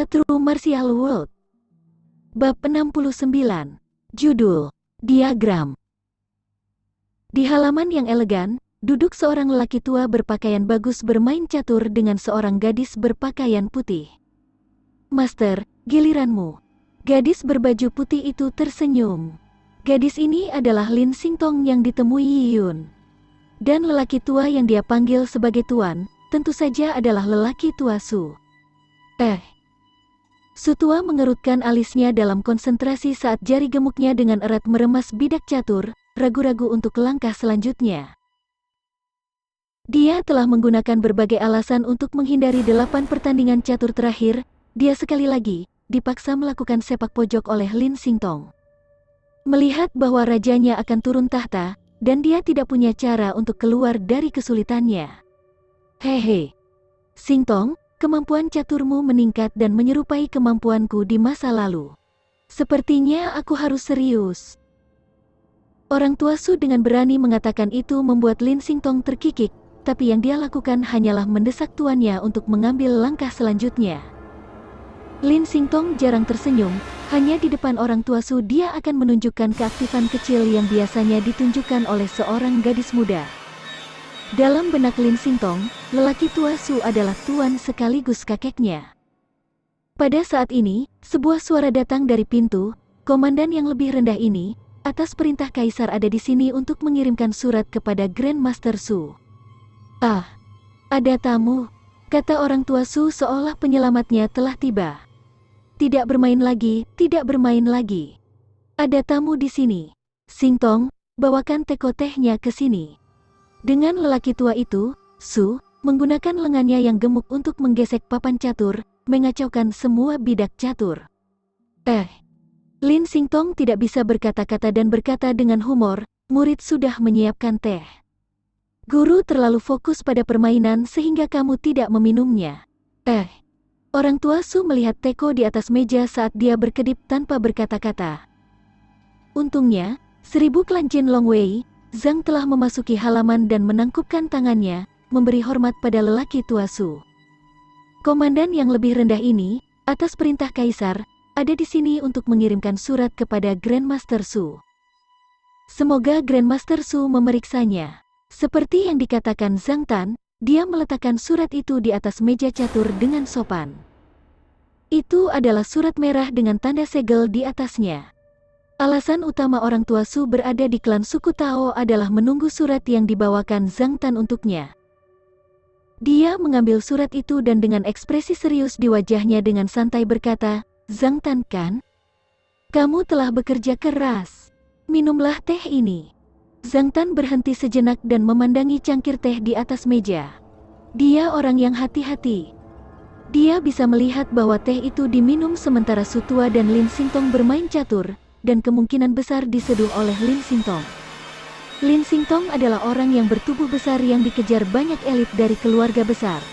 A True Martial World. Bab 69. Judul, Diagram. Di halaman yang elegan, duduk seorang lelaki tua berpakaian bagus bermain catur dengan seorang gadis berpakaian putih. "Master, giliranmu." Gadis berbaju putih itu tersenyum. Gadis ini adalah Lin Xingtong yang ditemui Yi Yun. Dan lelaki tua yang dia panggil sebagai tuan, tentu saja adalah lelaki tua Su. Su tua mengerutkan alisnya dalam konsentrasi saat jari gemuknya dengan erat meremas bidak catur, ragu-ragu untuk langkah selanjutnya. Dia telah menggunakan berbagai alasan untuk menghindari 8 pertandingan catur terakhir. Dia sekali lagi dipaksa melakukan sepak pojok oleh Lin Xingtong. Melihat bahwa rajanya akan turun tahta, dan dia tidak punya cara untuk keluar dari kesulitannya. "Hehe, Xingtong, kemampuan caturmu meningkat dan menyerupai kemampuanku di masa lalu. Sepertinya aku harus serius." Orang tua Su dengan berani mengatakan itu membuat Lin Xingtong terkikik, tapi yang dia lakukan hanyalah mendesak tuannya untuk mengambil langkah selanjutnya. Lin Xingtong jarang tersenyum, hanya di depan orang tua Su dia akan menunjukkan keaktifan kecil yang biasanya ditunjukkan oleh seorang gadis muda. Dalam benak Lin Xingtong, lelaki tua Su adalah tuan sekaligus kakeknya. Pada saat ini, sebuah suara datang dari pintu. "Komandan yang lebih rendah ini, atas perintah Kaisar ada di sini untuk mengirimkan surat kepada Grandmaster Su." "Ah, ada tamu," kata orang tua Su seolah penyelamatnya telah tiba. "Tidak bermain lagi, tidak bermain lagi. Ada tamu di sini. Xingtong, bawakan teko tehnya ke sini." Dengan lelaki tua itu, Su menggunakan lengannya yang gemuk untuk menggesek papan catur, mengacaukan semua bidak catur. Lin Xingtong tidak bisa berkata-kata dan berkata dengan humor, "Murid sudah menyiapkan teh. Guru terlalu fokus pada permainan sehingga kamu tidak meminumnya." Orang tua Su melihat teko di atas meja saat dia berkedip tanpa berkata-kata. Untungnya, 1000 klan Jin Longwei, Zhang telah memasuki halaman dan menangkupkan tangannya, memberi hormat pada lelaki tua Su. "Komandan yang lebih rendah ini, atas perintah Kaisar, ada di sini untuk mengirimkan surat kepada Grandmaster Su. Semoga Grandmaster Su memeriksanya." Seperti yang dikatakan Zhang Tan, dia meletakkan surat itu di atas meja catur dengan sopan. Itu adalah surat merah dengan tanda segel di atasnya. Alasan utama orang tua Su berada di klan suku Tao adalah menunggu surat yang dibawakan Zhang Tan untuknya. Dia mengambil surat itu dan dengan ekspresi serius di wajahnya dengan santai berkata, "Zhang Tan kan? Kamu telah bekerja keras. Minumlah teh ini." Zhang Tan berhenti sejenak dan memandangi cangkir teh di atas meja. Dia orang yang hati-hati. Dia bisa melihat bahwa teh itu diminum sementara Su tua dan Lin Xingtong bermain catur, dan kemungkinan besar diseduh oleh Lin Xingtong. Lin Xingtong adalah orang yang bertubuh besar yang dikejar banyak elit dari keluarga besar.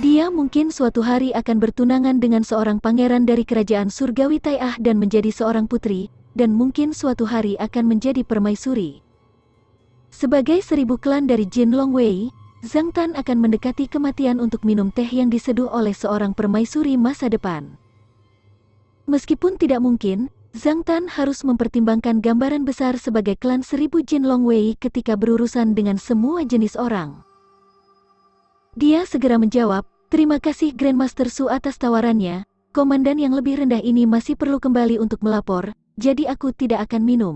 Dia mungkin suatu hari akan bertunangan dengan seorang pangeran dari kerajaan surgawi Tai'ah dan menjadi seorang putri, dan mungkin suatu hari akan menjadi permaisuri. Sebagai 1000 klan dari Jin Longwei, Zhang Tan akan mendekati kematian untuk minum teh yang diseduh oleh seorang permaisuri masa depan. Meskipun tidak mungkin, Zhang Tan harus mempertimbangkan gambaran besar sebagai klan 1000 Jin Longwei ketika berurusan dengan semua jenis orang. Dia segera menjawab, "Terima kasih Grandmaster Su atas tawarannya. Komandan yang lebih rendah ini masih perlu kembali untuk melapor, jadi aku tidak akan minum."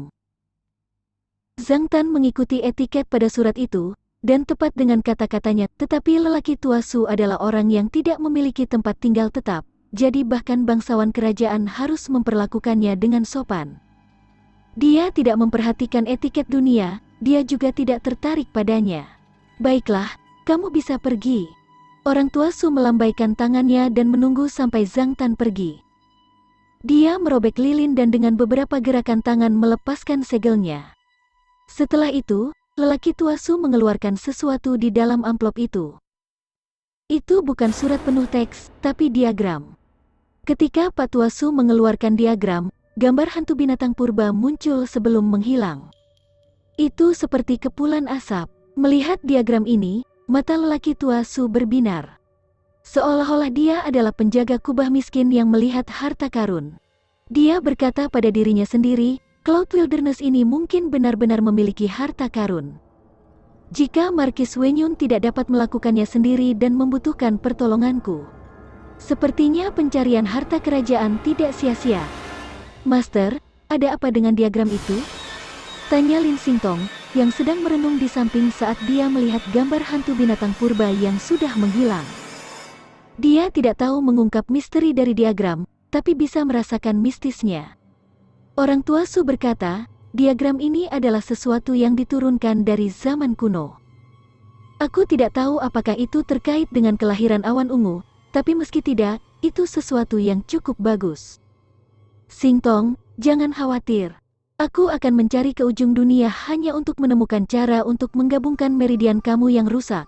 Zhang Tan mengikuti etiket pada surat itu, dan tepat dengan kata-katanya, tetapi lelaki tua Su adalah orang yang tidak memiliki tempat tinggal tetap. Jadi bahkan bangsawan kerajaan harus memperlakukannya dengan sopan. Dia tidak memperhatikan etiket dunia, dia juga tidak tertarik padanya. "Baiklah, kamu bisa pergi." Orang tua Su melambaikan tangannya dan menunggu sampai Zhang Tan pergi. Dia merobek lilin dan dengan beberapa gerakan tangan melepaskan segelnya. Setelah itu, lelaki tua Su mengeluarkan sesuatu di dalam amplop itu. Itu bukan surat penuh teks, tapi diagram. Ketika Pak Tua Su mengeluarkan diagram, gambar hantu binatang purba muncul sebelum menghilang. Itu seperti kepulan asap. Melihat diagram ini, mata lelaki tua Su berbinar. Seolah-olah dia adalah penjaga kubah miskin yang melihat harta karun. Dia berkata pada dirinya sendiri, Cloud Wilderness ini mungkin benar-benar memiliki harta karun. Jika Markis Wenyun tidak dapat melakukannya sendiri dan membutuhkan pertolonganku, sepertinya pencarian harta kerajaan tidak sia-sia. Master, ada apa dengan diagram itu? Tanya Lin Xingtong, yang sedang merenung di samping saat dia melihat gambar hantu binatang purba yang sudah menghilang. Dia tidak tahu mengungkap misteri dari diagram, tapi bisa merasakan mistisnya. Orang tua Su berkata, diagram ini adalah sesuatu yang diturunkan dari zaman kuno. Aku tidak tahu apakah itu terkait dengan kelahiran awan ungu, tapi meski tidak, itu sesuatu yang cukup bagus. Xingtong, jangan khawatir. Aku akan mencari ke ujung dunia hanya untuk menemukan cara untuk menggabungkan meridian kamu yang rusak.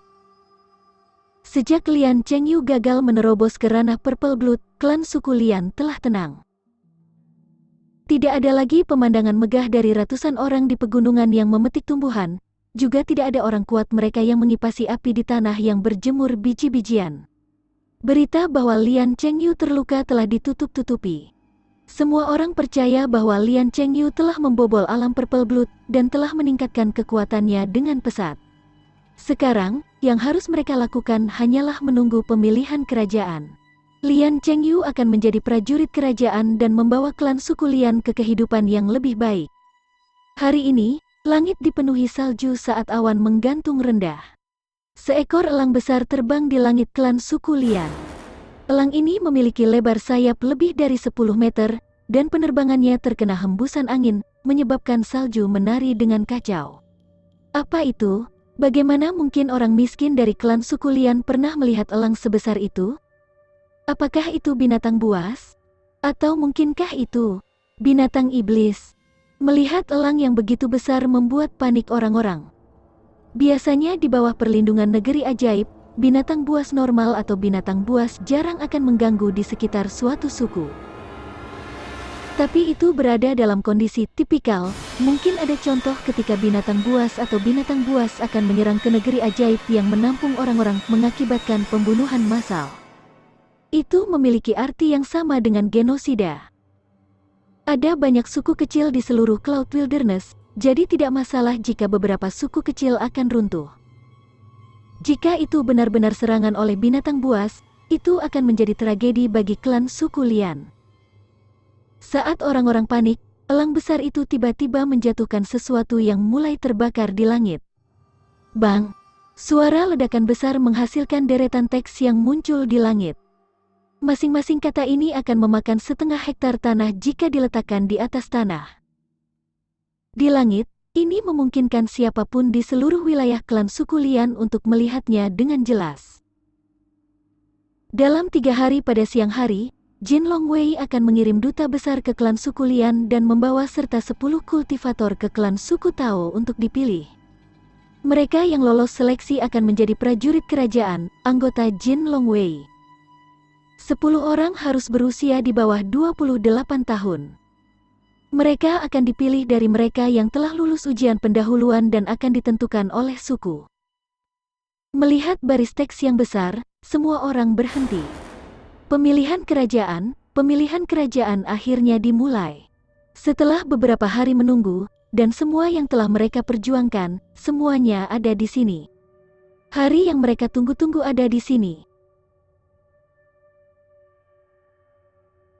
Sejak Lian Chengyu gagal menerobos ke ranah Purple Blood, klan suku Lian telah tenang. Tidak ada lagi pemandangan megah dari ratusan orang di pegunungan yang memetik tumbuhan, juga tidak ada orang kuat mereka yang mengipasi api di tanah yang berjemur biji-bijian. Berita bahwa Lian Chengyu terluka telah ditutup-tutupi. Semua orang percaya bahwa Lian Chengyu telah membobol alam Purple Blood dan telah meningkatkan kekuatannya dengan pesat. Sekarang, yang harus mereka lakukan hanyalah menunggu pemilihan kerajaan. Lian Chengyu akan menjadi prajurit kerajaan dan membawa klan suku Lian ke kehidupan yang lebih baik. Hari ini, langit dipenuhi salju saat awan menggantung rendah. Seekor elang besar terbang di langit klan suku Lian. Elang ini memiliki lebar sayap lebih dari 10 meter, dan penerbangannya terkena hembusan angin, menyebabkan salju menari dengan kacau. Apa itu? Bagaimana mungkin orang miskin dari klan suku Lian pernah melihat elang sebesar itu? Apakah itu binatang buas? Atau mungkinkah itu binatang iblis? Melihat elang yang begitu besar membuat panik orang-orang. Biasanya di bawah perlindungan negeri ajaib, binatang buas normal atau binatang buas jarang akan mengganggu di sekitar suatu suku. Tapi itu berada dalam kondisi tipikal, mungkin ada contoh ketika binatang buas atau binatang buas akan menyerang ke negeri ajaib yang menampung orang-orang mengakibatkan pembunuhan massal. Itu memiliki arti yang sama dengan genosida. Ada banyak suku kecil di seluruh Cloud Wilderness, jadi tidak masalah jika beberapa suku kecil akan runtuh. Jika itu benar-benar serangan oleh binatang buas, itu akan menjadi tragedi bagi klan suku Lian. Saat orang-orang panik, elang besar itu tiba-tiba menjatuhkan sesuatu yang mulai terbakar di langit. Bang! Suara ledakan besar menghasilkan deretan teks yang muncul di langit. Masing-masing kata ini akan memakan setengah hektar tanah jika diletakkan di atas tanah. Di langit, ini memungkinkan siapapun di seluruh wilayah klan suku Lian untuk melihatnya dengan jelas. Dalam 3 hari pada siang hari, Jin Longwei akan mengirim duta besar ke klan suku Lian dan membawa serta 10 kultivator ke klan suku Tao untuk dipilih. Mereka yang lolos seleksi akan menjadi prajurit kerajaan, anggota Jin Longwei. 10 orang harus berusia di bawah 28 tahun. Mereka akan dipilih dari mereka yang telah lulus ujian pendahuluan dan akan ditentukan oleh suku. Melihat baris teks yang besar, semua orang berhenti. Pemilihan kerajaan akhirnya dimulai. Setelah beberapa hari menunggu, dan semua yang telah mereka perjuangkan, semuanya ada di sini. Hari yang mereka tunggu-tunggu ada di sini.